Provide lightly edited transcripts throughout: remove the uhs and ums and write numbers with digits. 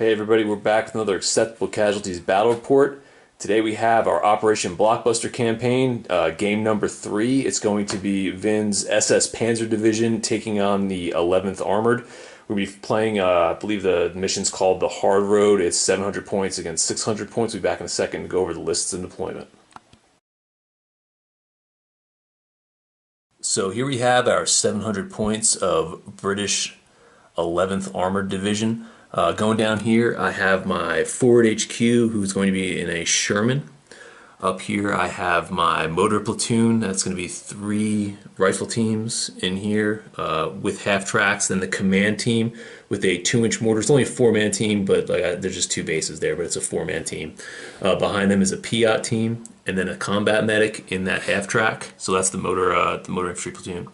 Hey everybody, we're back with another Acceptable Casualties battle report. Today we have our Operation Blockbuster campaign, game number 3. It's going to be Vin's SS Panzer Division taking on the 11th Armored. We'll be playing, I believe the mission's called the Hard Road. It's 700 points against 600 points. We'll be back in a second to go over the lists and deployment. So here we have our 700 points of British 11th Armoured Division. Going down here, I have my forward HQ, who's going to be in a Sherman. Up here, I have my motor platoon. That's going to be 3 rifle teams in here with half tracks. Then the command team with a 2-inch mortar. It's only a 4-man team, but there's just 2 bases there, but it's a 4-man team. Behind them is a PIAT team, and then a combat medic in that half track. So that's the motor infantry platoon.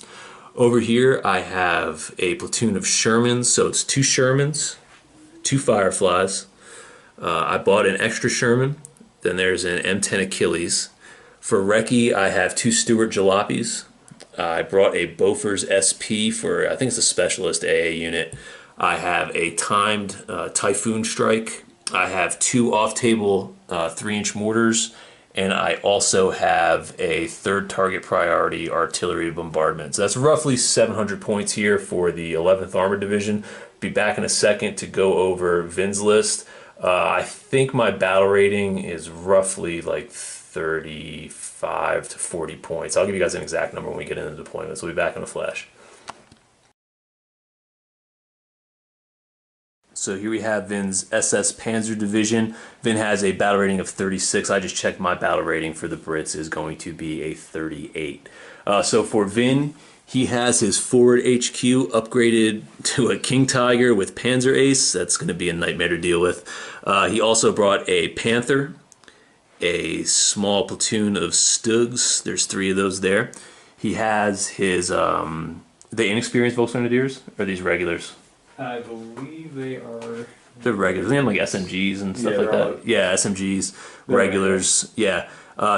Over here, I have a platoon of Shermans. So it's 2 Shermans. 2 Fireflies. I bought an extra Sherman. Then there's an M10 Achilles. For Recce, I have 2 Stuart Jalopies. I brought a Bofors SP for, I think it's a specialist AA unit. I have a timed Typhoon Strike. I have 2 off-table 3-inch mortars. And I also have a 3rd target priority artillery bombardment. So that's roughly 700 points here for the 11th Armored Division. Be back in a second to go over Vin's list. I think my battle rating is roughly like 35 to 40 points. I'll give you guys an exact number when we get into the deployments. We'll be back in a flash. So here we have Vin's SS Panzer Division. Vin has a battle rating of 36. I just checked my battle rating for the Brits is going to be a 38. So for Vin, he has his forward HQ upgraded to a King Tiger with Panzer Ace. That's going to be a nightmare to deal with. He also brought a Panther, a small platoon of Stugs. There's 3 of those there. He has his, the inexperienced Volksgrenadiers, or these regulars? I believe they are... They're regulars. They have like SMGs and stuff like that. Yeah, SMGs, regulars. Yeah.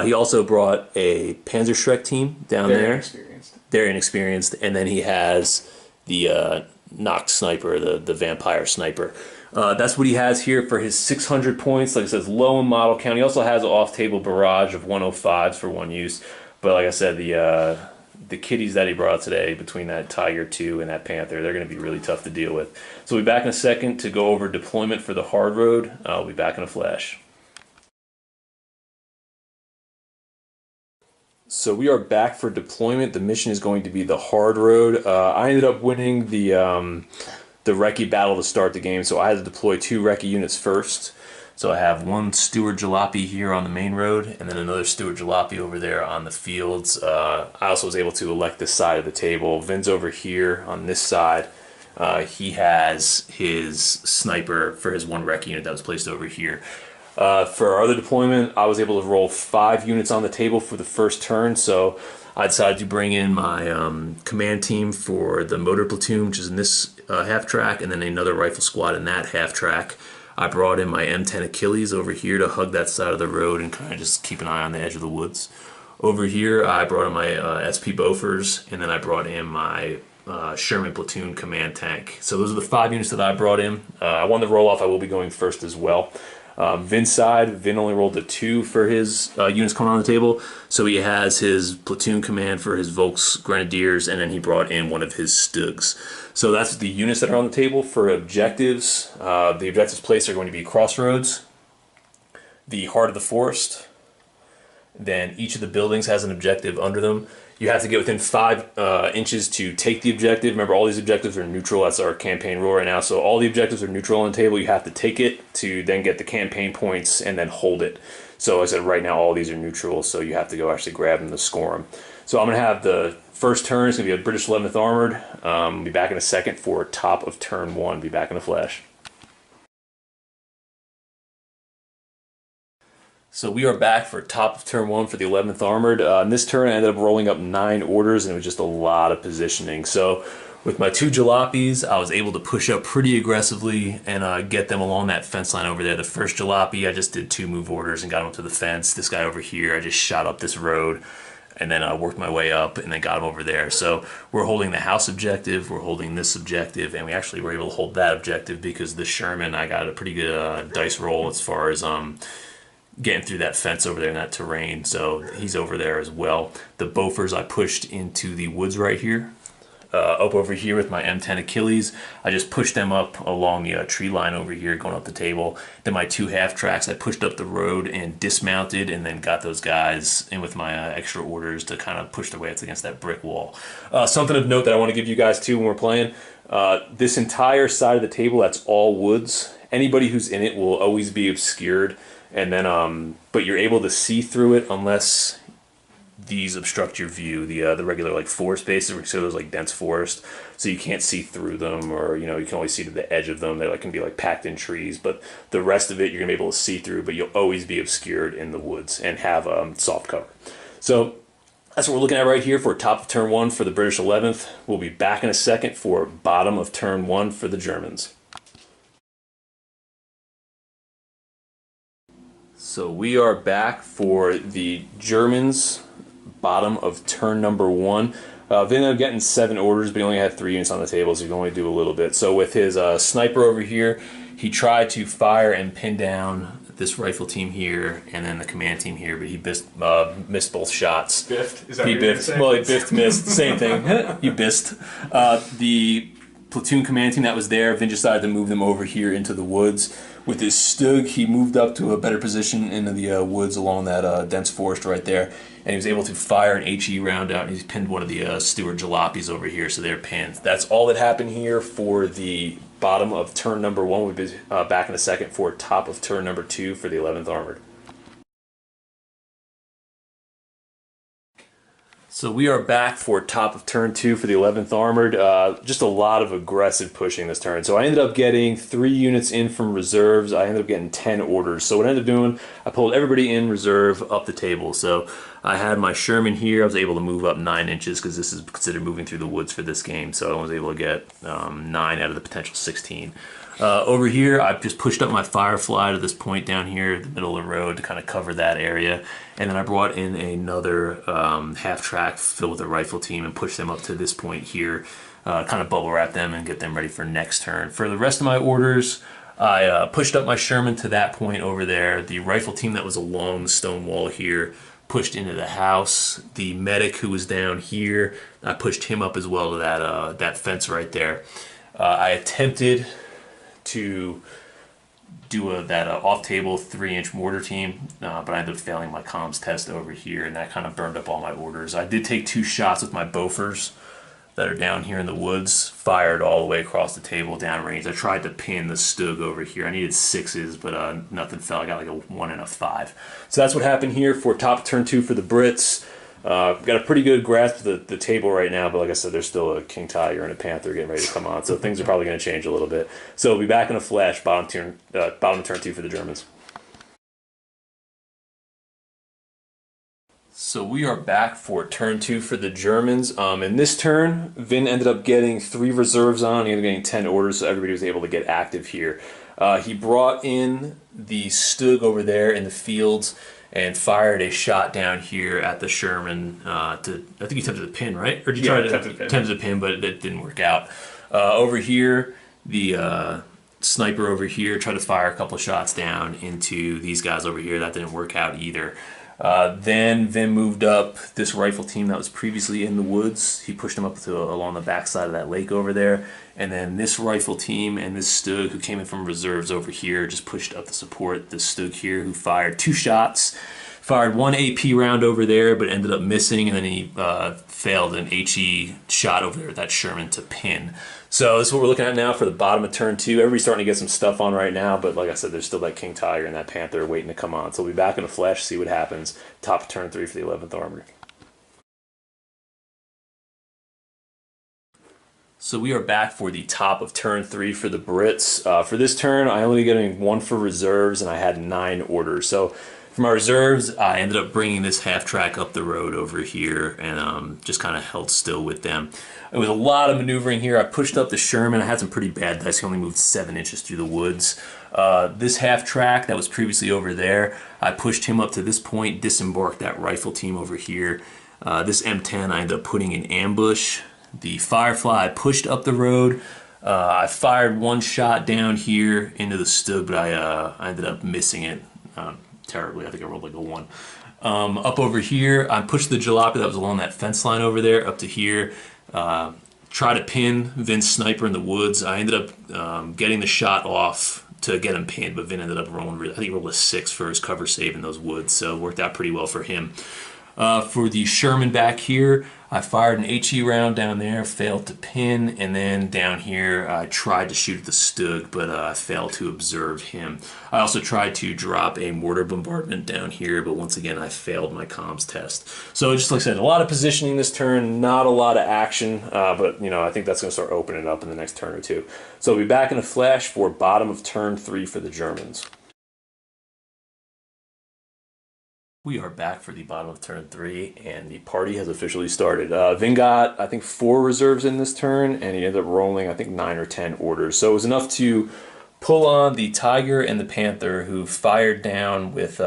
He also brought a Panzerschreck team down there. Inexperienced. They're inexperienced. And then he has the Noct Sniper, the Vampire Sniper. That's what he has here for his 600 points. Like I said, it's low in model count. He also has an off-table barrage of 105s for 1 use. But like I said, the kitties that he brought today, between that Tiger 2 and that Panther, they're going to be really tough to deal with. So we'll be back in a second to go over deployment for the Hard Road. I'll be back in a flash. So we are back for deployment. The mission is going to be the Hard Road. I ended up winning the Recce battle to start the game, so I had to deploy 2 Recce units first. So I have 1 Stuart Jalopy here on the main road, and then another Stuart Jalopy over there on the fields. I also was able to elect this side of the table. Vin's over here on this side. He has his sniper for his 1 Recce unit that was placed over here. For our other deployment, I was able to roll 5 units on the table for the first turn, so I decided to bring in my command team for the motor platoon, which is in this half track, and then another rifle squad in that half track. I brought in my M10 Achilles over here to hug that side of the road and kind of just keep an eye on the edge of the woods. Over here, I brought in my SP Bofors, and then I brought in my Sherman platoon command tank. So those are the 5 units that I brought in. I won the roll-off. I will be going first as well. Vin's side, Vin only rolled a 2 for his units coming on the table. So he has his platoon command for his Volksgrenadiers, and then he brought in 1 of his Stugs. So that's the units that are on the table for objectives. The objectives placed are going to be Crossroads, the Heart of the Forest. Then each of the buildings has an objective under them. You have to get within 5 inches to take the objective. Remember, all these objectives are neutral. That's our campaign rule right now. So all the objectives are neutral on the table. You have to take it to then get the campaign points and then hold it. So like I said, right now all these are neutral, so you have to go actually grab them to score them. So I'm going to have the first turn. It's going to be a British 11th Armoured. I'll be back in a second for top of turn 1. Be back in a flash. So we are back for top of turn 1 for the 11th Armoured. In this turn I ended up rolling up 9 orders, and it was just a lot of positioning. So with my 2 Jalopies, I was able to push up pretty aggressively and get them along that fence line over there. The first Jalopy, I just did 2 move orders and got him to the fence. This guy over here, I just shot up this road and then I worked my way up and then got them over there. So we're holding the house objective, we're holding this objective, and we actually were able to hold that objective because the Sherman, I got a pretty good dice roll as far as getting through that fence over there in that terrain. So he's over there as well. The Bofors I pushed into the woods right here. Up over here with my M10 Achilles, I just pushed them up along the tree line over here going up the table. Then my 2 half-tracks, I pushed up the road and dismounted and then got those guys in with my extra orders to kind of push their way up against that brick wall. Something of note that I want to give you guys too when we're playing, this entire side of the table, that's all woods. Anybody who's in it will always be obscured, and then but you're able to see through it unless these obstruct your view, the regular like forest spaces, where there's like dense forest, so you can't see through them, or you can only see to the edge of them. They like can be like packed in trees, but the rest of it you're gonna be able to see through, but you'll always be obscured in the woods and have soft cover. So that's what we're looking at right here for top of turn 1 for the British 11th. We'll be back in a second for bottom of turn 1 for the Germans. So we are back for the Germans. Bottom of turn number 1. They ended up getting 7 orders, but he only had 3 units on the table, so he can only do a little bit. So with his sniper over here, he tried to fire and pin down this rifle team here, and then the command team here, but he missed both shots. Biffed? Is that he what biffed. Well, he biffed, missed. Same thing. He bissed. The platoon command team that was there, Vin decided to move them over here into the woods. With his Stug, he moved up to a better position into the woods along that dense forest right there, and he was able to fire an HE round out, and he's pinned one of the Stuart Jalopies over here, so they're pinned. That's all that happened here for the bottom of turn number 1. We'll be back in a second for top of turn number 2 for the 11th Armored. So we are back for top of turn 2 for the 11th Armored. Just a lot of aggressive pushing this turn. So I ended up getting 3 units in from reserves. I ended up getting 10 orders. So what I ended up doing, I pulled everybody in reserve up the table. So I had my Sherman here. I was able to move up 9 inches because this is considered moving through the woods for this game. So I was able to get 9 out of the potential 16. Over here, I've just pushed up my Firefly to this point down here in the middle of the road to kind of cover that area. And then I brought in another half-track filled with a rifle team and pushed them up to this point here, kind of bubble wrap them and get them ready for next turn. For the rest of my orders, I pushed up my Sherman to that point over there. The rifle team that was along the stone wall here pushed into the house. The medic who was down here, I pushed him up as well to that fence right there. I attempted to do that off-table 3-inch mortar team, but I ended up failing my comms test over here, and that kind of burned up all my orders. I did take 2 shots with my Bofors that are down here in the woods, fired all the way across the table downrange. I tried to pin the Stug over here. I needed 6s, but nothing fell. I got like a 1 and a 5. So that's what happened here for top of turn 2 for the Brits. Got a pretty good grasp of the table right now, but like I said, there's still a King Tiger and a Panther getting ready to come on, so things are probably going to change a little bit. So we'll be back in a flash, bottom of turn 2 for the Germans. So we are back for turn 2 for the Germans. In this turn, Vin ended up getting 3 reserves on. He ended up getting 10 orders, so everybody was able to get active here. He brought in the Stug over there in the fields and fired a shot down here at the Sherman. I think he attempted to pin, right? Or did you try to attempt to pin, but it didn't work out. Over here, the sniper over here tried to fire a couple of shots down into these guys over here. That didn't work out either. Then Vin moved up this rifle team that was previously in the woods. He pushed them up to along the backside of that lake over there. And then this rifle team and this Stug who came in from reserves over here just pushed up to support the Stug here, who fired 2 shots. Fired 1 AP round over there, but ended up missing, and then he failed an HE shot over there at that Sherman to pin. So this is what we're looking at now for the bottom of turn 2. Everybody's starting to get some stuff on right now, but like I said, there's still that King Tiger and that Panther waiting to come on. So we'll be back in a flash, see what happens. Top of turn 3 for the 11th Armored. So we are back for the top of turn 3 for the Brits. For this turn, I only getting 1 for reserves, and I had 9 orders. So for my reserves, I ended up bringing this half-track up the road over here and just kind of held still with them. It was a lot of maneuvering here. I pushed up the Sherman. I had some pretty bad dice. He only moved 7 inches through the woods. This half-track that was previously over there, I pushed him up to this point, disembarked that rifle team over here. This M10 I ended up putting in ambush. The Firefly pushed up the road. I fired one shot down here into the Stug, but I ended up missing it terribly. I think I rolled like a 1. Up over here, I pushed the jalopy that was along that fence line over there up to here. Try to pin Vin's sniper in the woods. I ended up getting the shot off to get him pinned, but Vin ended up rolling, I think he rolled a 6 for his cover save in those woods, so it worked out pretty well for him. For the Sherman back here, I fired an HE round down there, failed to pin, and then down here I tried to shoot at the Stug, but I failed to observe him. I also tried to drop a mortar bombardment down here, but once again I failed my comms test. So just like I said, a lot of positioning this turn, not a lot of action, but you know, I think that's going to start opening up in the next turn or two. So we'll be back in a flash for bottom of turn 3 for the Germans. We are back for the bottom of turn 3, and the party has officially started. Vin got, I think, 4 reserves in this turn, and he ended up rolling, I think, 9 or 10 orders. So it was enough to pull on the Tiger and the Panther, who fired down with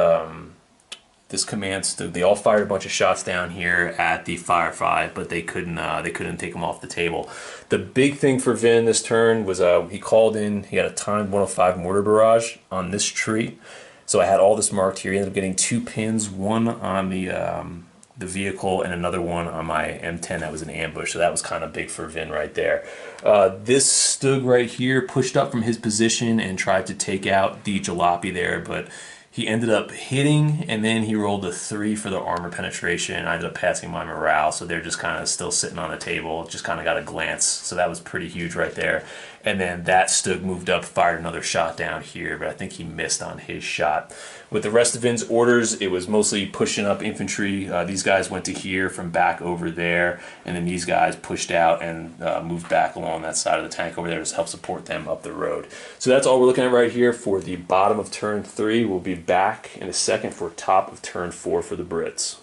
this command Stug. They all fired a bunch of shots down here at the Firefly, but they couldn't take them off the table. The big thing for Vin this turn was he called in. He had a timed 105 mortar barrage on this tree. So I had all this marked here. He ended up getting 2 pins, one on the vehicle and another one on my M10 that was an ambush. So that was kind of big for Vin right there. This Stug right here pushed up from his position and tried to take out the jalopy there, but he ended up hitting, and then he rolled a 3 for the armor penetration. I ended up passing my morale, so they're just kind of still sitting on the table, just kind of got a glance. So that was pretty huge right there. And then that Stug moved up, fired another shot down here, but I think he missed on his shot. With the rest of Vin's orders, it was mostly pushing up infantry. These guys went to here from back over there, and then these guys pushed out and moved back along that side of the tank over there to help support them up the road. So that's all we're looking at right here for the bottom of turn 3. We'll be back in a second for top of turn 4 for the Brits.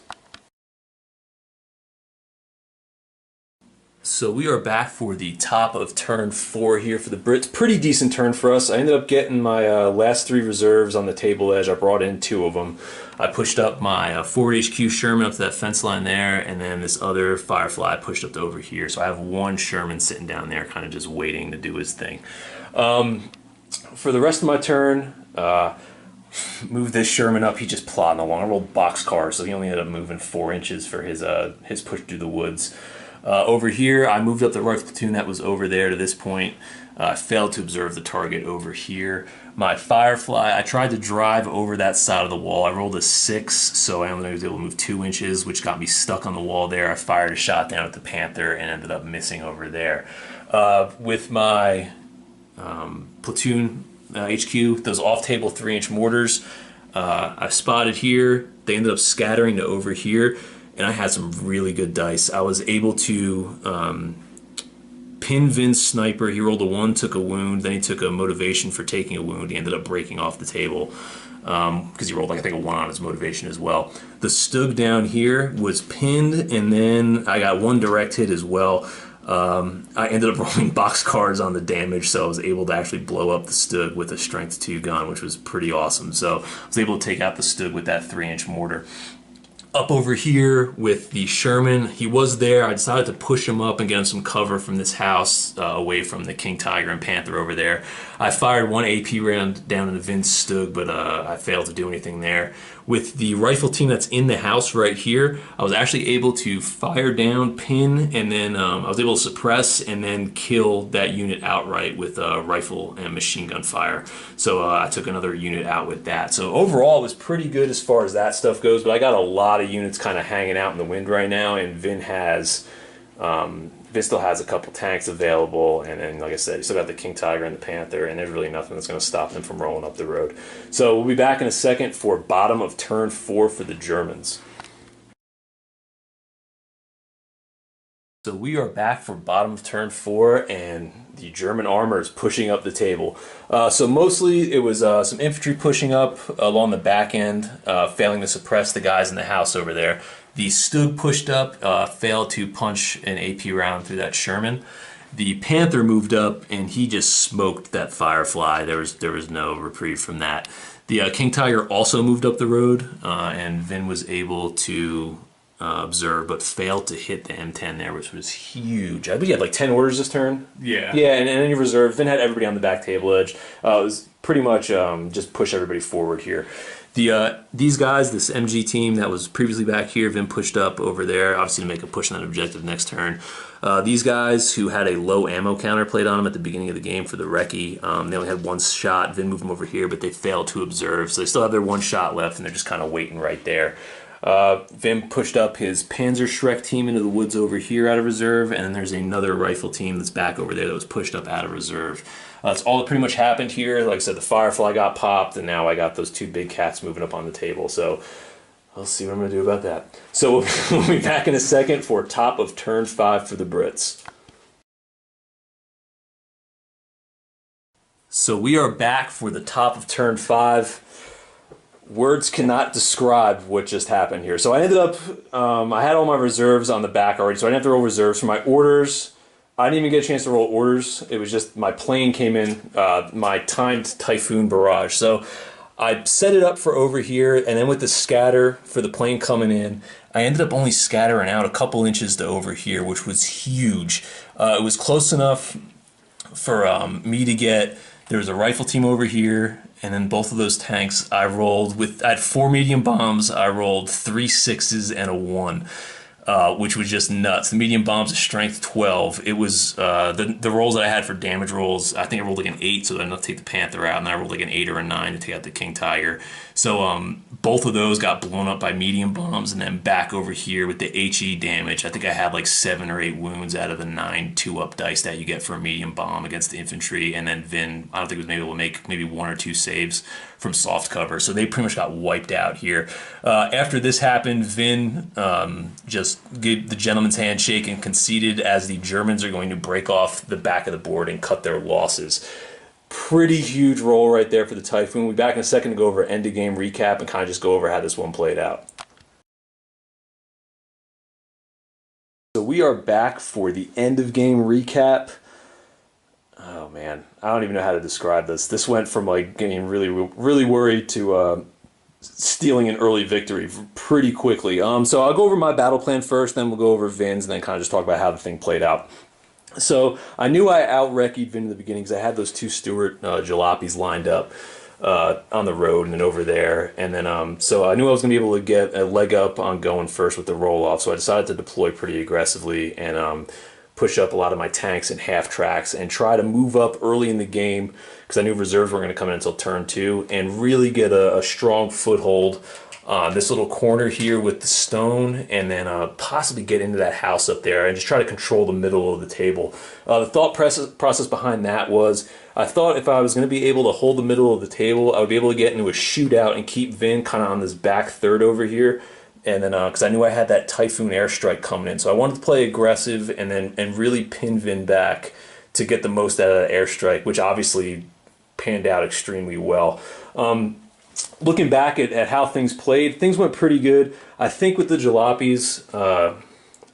So we are back for the top of turn 4 here for the Brits. Pretty decent turn for us. I ended up getting my last 3 reserves on the table edge. I brought in 2 of them. I pushed up my forward HQ Sherman up to that fence line there, and then this other Firefly pushed up to over here. So I have 1 Sherman sitting down there kind of just waiting to do his thing. For the rest of my turn, move this Sherman up. He just plodding along. I rolled boxcar, so he only ended up moving 4 inches for his push through the woods. Over here, I moved up the rifle platoon that was over there to this point. I failed to observe the target over here. My Firefly, I tried to drive over that side of the wall. I rolled a 6, so I only was able to move 2 inches, which got me stuck on the wall there. I fired a shot down at the Panther and ended up missing over there. With my platoon HQ, those off-table 3-inch mortars, I spotted here. They ended up scattering to over here. And I had some really good dice. I was able to pin Vin's sniper. He rolled a 1, took a wound. Then he took a motivation for taking a wound. He ended up breaking off the table because he rolled, like, I think, a 1 on his motivation as well. The Stug down here was pinned, and then I got 1 direct hit as well. I ended up rolling box cards on the damage, so I was able to actually blow up the Stug with a strength 2 gun, which was pretty awesome. So I was able to take out the Stug with that 3-inch mortar. Up over here with the Sherman, he was there. I decided to push him up and get him some cover from this house away from the King Tiger and Panther over there. I fired 1 AP round down into Vin's Stug, but I failed to do anything there. With the rifle team that's in the house right here, I was actually able to fire down, pin, and then I was able to suppress and then kill that unit outright with rifle and machine gun fire. So I took another unit out with that. So overall, it was pretty good as far as that stuff goes, but I got a lot of units kind of hanging out in the wind right now, and Vin still has a couple tanks available, and then, like I said, you still got the King Tiger and the Panther, and there's really nothing that's going to stop them from rolling up the road. So we'll be back in a second for bottom of turn 4 for the Germans. So we are back for bottom of turn 4, and the German armor is pushing up the table. So mostly it was some infantry pushing up along the back end, failing to suppress the guys in the house over there. The Stug pushed up, failed to punch an AP round through that Sherman. The Panther moved up, and he just smoked that Firefly. There was no reprieve from that. The King Tiger also moved up the road, and Vin was able to observe, but failed to hit the M10 there, which was huge. I think he had like 10 orders this turn. Yeah. Yeah, and any reserve. Vin had everybody on the back table edge. It was pretty much just push everybody forward here. These guys, this MG team that was previously back here, Vin pushed up over there, obviously to make a push on that objective next turn. These guys who had a low ammo counter played on them at the beginning of the game for the recce, they only had one shot. Vin moved them over here, but they failed to observe, so they still have their one shot left, and they're just kind of waiting right there. Vin pushed up his Panzer Shrek team into the woods over here out of reserve, and then there's another rifle team that's back over there that was pushed up out of reserve. That's all that pretty much happened here. Like I said, the Firefly got popped, and now I got those two big cats moving up on the table. So I'll see what I'm going to do about that. So we'll be back in a second for top of turn 5 for the Brits. So we are back for the top of turn 5. Words cannot describe what just happened here. So I ended up, I had all my reserves on the back already, so I didn't have to roll reserves for my orders. I didn't even get a chance to roll orders. It was just my plane came in, my timed Typhoon barrage. So I set it up for over here, and then with the scatter for the plane coming in, I ended up only scattering out a couple inches to over here, which was huge. It was close enough for me to get, there was a rifle team over here, and then both of those tanks I rolled with, I had 4 medium bombs, I rolled 3 6s and a 1. Which was just nuts. The medium bombs, a strength 12. It was the rolls that I had for damage rolls. I think I rolled like an 8, so enough to take the Panther out, and then I rolled like an 8 or a 9 to take out the King Tiger. So both of those got blown up by medium bombs, and then back over here with the HE damage, I think I had like 7 or 8 wounds out of the 9 2-up dice that you get for a medium bomb against the infantry, and then Vin, I don't think was maybe able to make maybe 1 or 2 saves from soft cover, so they pretty much got wiped out here. After this happened, Vin just gave the gentleman's handshake and conceded as the Germans are going to break off the back of the board and cut their losses. Pretty huge roll right there for the Typhoon. We'll be back in a second to go over end of game recap and kind of just go over how this one played out. So we are back for the end of game recap. Oh man, I don't even know how to describe this. This went from like getting really worried to stealing an early victory pretty quickly. So I'll go over my battle plan first, then we'll go over Vin's, and then kind of just talk about how the thing played out. So I knew I out-recce'd Vin in the beginning because I had those 2 Stuart jalopies lined up on the road and then over there. And then so I knew I was going to be able to get a leg up on going first with the roll-off, so I decided to deploy pretty aggressively and push up a lot of my tanks in half tracks and try to move up early in the game because I knew reserves weren't going to come in until turn 2 and really get a strong foothold on this little corner here with the stone, and then possibly get into that house up there and just try to control the middle of the table. The thought process behind that was I thought if I was going to be able to hold the middle of the table, I would be able to get into a shootout and keep Vin kind of on this back third over here. And then, because I knew I had that Typhoon airstrike coming in, so I wanted to play aggressive and really pin Vin back to get the most out of that airstrike, which obviously panned out extremely well. Looking back at how things played, things went pretty good. I think with the jalopies,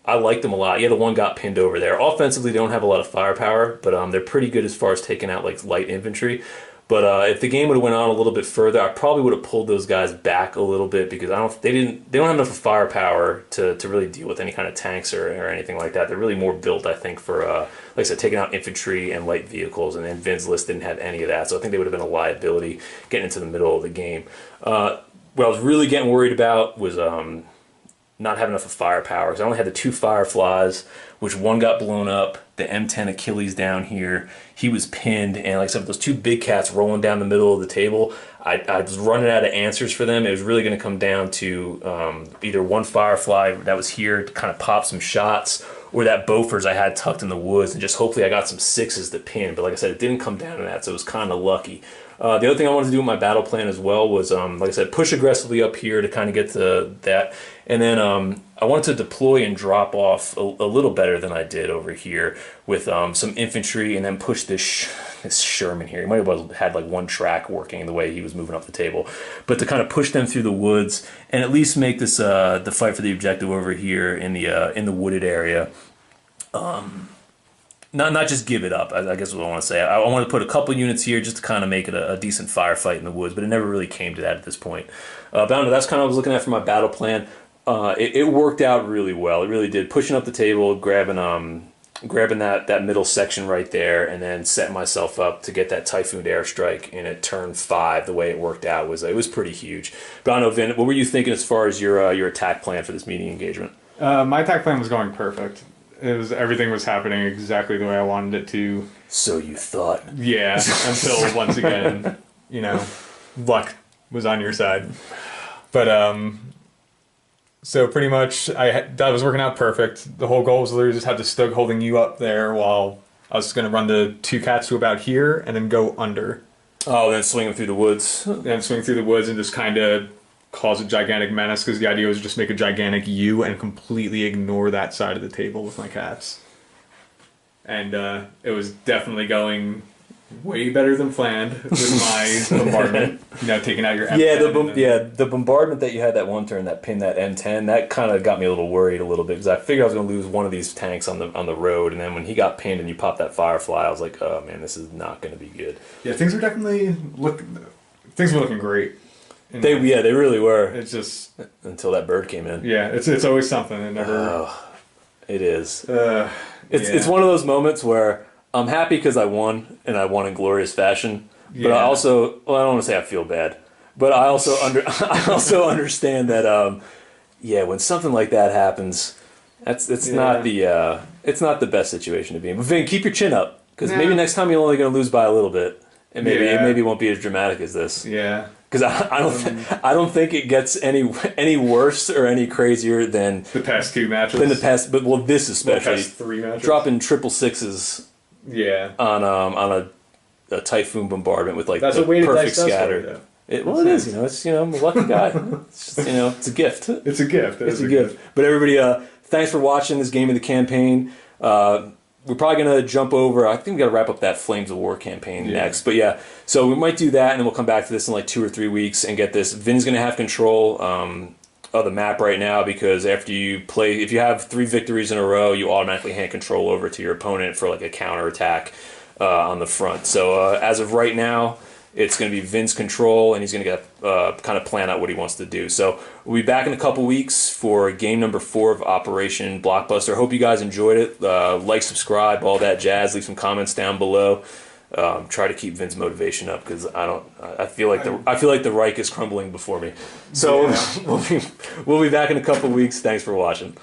I liked them a lot. Yeah, the one got pinned over there. Offensively, they don't have a lot of firepower, but they're pretty good as far as taking out like light infantry. But if the game would have went on a little bit further, I probably would have pulled those guys back a little bit because they don't have enough firepower to really deal with any kind of tanks or anything like that. They're really more built, I think, for like I said, taking out infantry and light vehicles. And then Vin's list didn't have any of that, so I think they would have been a liability getting into the middle of the game. What I was really getting worried about was not having enough of firepower because I only had the 2 Fireflies, which one got blown up. The M10 Achilles down here, he was pinned, and like I said, with those 2 big cats rolling down the middle of the table, I was running out of answers for them. It was really going to come down to either one Firefly that was here to kind of pop some shots, or that Bofors I had tucked in the woods, and just hopefully I got some 6s to pin. But like I said, it didn't come down to that, so it was kind of lucky. The other thing I wanted to do in my battle plan as well was, like I said, push aggressively up here to kind of get to that. And then I wanted to deploy and drop off a little better than I did over here with some infantry, and then push this Sherman here. He might have had like 1 track working the way he was moving up the table. But to kind of push them through the woods and at least make this the fight for the objective over here in the wooded area. Not just give it up, I guess is what I want to say. I want to put a couple units here just to kind of make it a decent firefight in the woods, but it never really came to that at this point. But I don't know, that's kind of what I was looking at for my battle plan. It worked out really well. It really did. Pushing up the table, grabbing that middle section right there, and then setting myself up to get that Typhoon airstrike in at turn 5. The way it worked out was it was pretty huge. But I don't know, Vin, what were you thinking as far as your attack plan for this meeting engagement? My attack plan was going perfect. Everything was happening exactly the way I wanted it to. So you thought? Yeah, until once again, luck was on your side. But so pretty much that was working out perfect. The whole goal was literally just have the Stug holding you up there while I was going to run the 2 cats to about here and then go under. Oh, then swing them through the woods. And swing through the woods and just kind of cause a gigantic menace, because the idea was just make a gigantic U and completely ignore that side of the table with my cats. And it was definitely going way better than planned with my bombardment. Taking out your M10 the bombardment that you had that one turn that pinned that M10, that kind of got me a little worried a little bit, because I figured I was going to lose one of these tanks on the road, and then when he got pinned and you popped that Firefly, I was like, oh man, this is not going to be good. Yeah, things were looking great. They really were. It's just until that bird came in. Yeah, it's always something. It never. It is. It's one of those moments where I'm happy because I won, and I won in glorious fashion. But I also, I don't want to say I feel bad, but I also I also understand that when something like that happens, it's not the best situation to be in. But Vin, keep your chin up, because maybe next time you're only going to lose by a little bit, and maybe it won't be as dramatic as this. Yeah. Because I don't think it gets any worse or any crazier than the past 2 matches. But this especially. The past 3 matches. Dropping 666. Yeah. On a Typhoon bombardment with that's the a weighted perfect dice scatter. It is. It's I'm a lucky guy. It's just, it's a gift. It's a gift. It's a gift. But everybody, thanks for watching this game of the campaign. We're probably going to jump over. I think we got to wrap up that Flames of War campaign next. But yeah, so we might do that, and then we'll come back to this in like 2 or 3 weeks and get this. Vin's going to have control of the map right now, because after you play, if you have 3 victories in a row, you automatically hand control over to your opponent for like a counter attack on the front. So as of right now, it's going to be Vin's control, and he's going to get kind of plan out what he wants to do. So we'll be back in a couple weeks for game number 4 of Operation Blockbuster. Hope you guys enjoyed it. Like, subscribe, all that jazz. Leave some comments down below. Try to keep Vin's motivation up, because I feel like the Reich is crumbling before me. So we'll be back in a couple weeks. Thanks for watching.